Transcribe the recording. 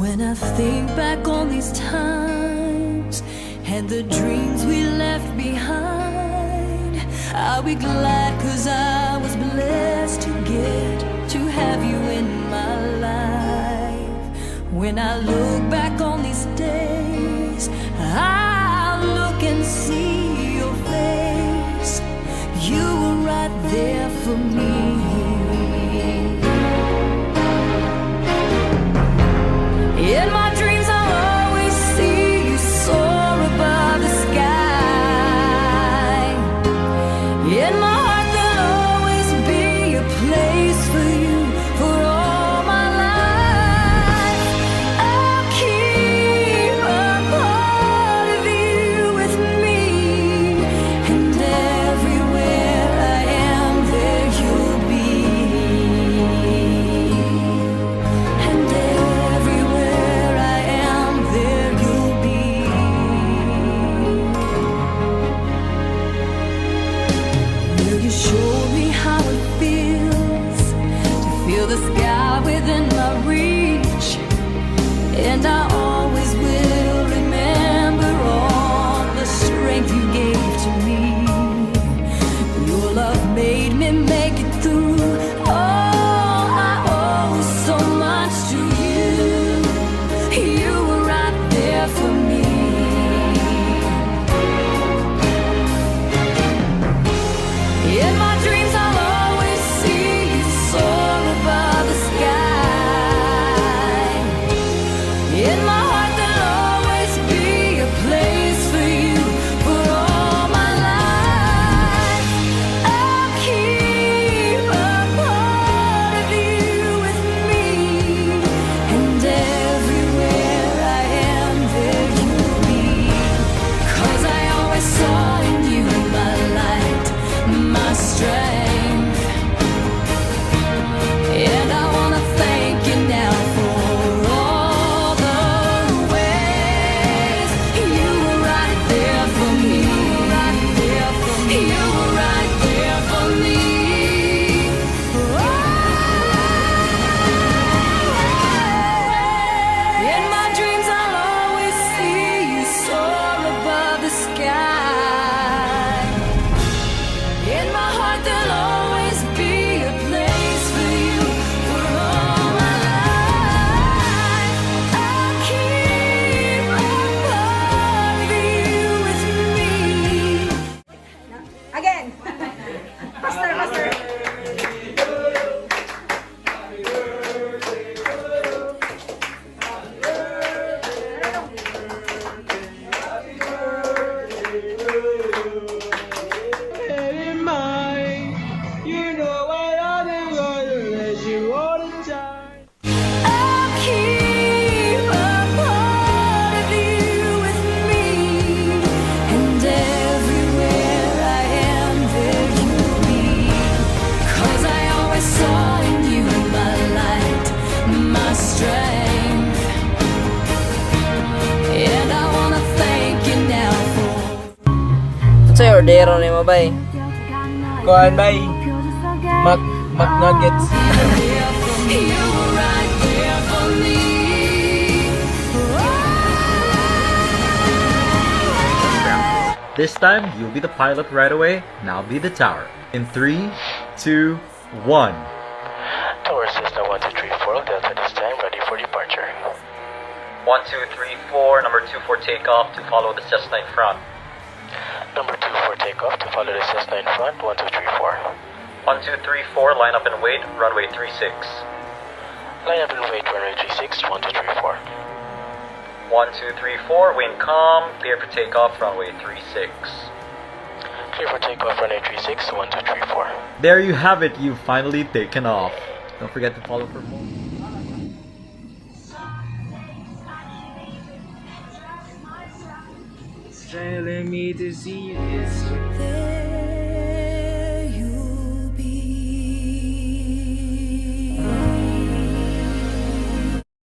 When I think back on these times and the dreams we left behind, I'll be glad 'cause I was blessed to get to have you in my life. When I look back on these days, I'll look and see your face. You were right there for me. In my dreams I'll always see you soar above the sky. In my heart there'll always be a place for you for all my life. I'll keep a part of you with me, and everywhere I am there you'll be. And everywhere I am there you'll be. Will you show me how it feels to feel the sky within my reach? And I always will remember all the strength you gave to me. Your love made me make it through. Oh, I owe so much to you. You were right there for me. In my dreams I'll always see you soar above the sky. In my heart there'll always be a place for you for all my life. I'll keep a part of you with me, and everywhere I am there you'll be. 'Cause I always saw in you my light, my strength. And I wanna thank you now for all the ways you were right there for me. You were right there for me. In my dreams I'll always see you soar above the sky. In my heart there'll always be a place for you for all my life. I'll keep a part of you with me. Again. Faster, faster. In mind, you know what I'm gonna let you all the time. I'll keep a part of you with me, and everywhere I am there you'll be. 'Cause I always saw in you my light, my strength. And I wanna thank you now for Sa'yo, ordero ni mo ba eh? Kuhan bay, McNuggets. you were right there for me. This time, you'll be the pilot right away, and I'll be the tower. In 3, 2, 1. Tower Cessna 1234, Delta this time, ready for departure. 1, 2, 3, 4, number 2 for takeoff to follow the Cessna in front. Number 2 for takeoff to follow the Cessna in front, 1234. 1, 2, 3, 4, line up and wait, runway 36. Line up and wait, runway 36, 1234. 1, 2, 3, 4, wind calm, clear for takeoff, runway 36. Clear for takeoff, runway 36, 1234. There you have it, you've finally taken off. Don't forget to follow for more. Telling me to see this. There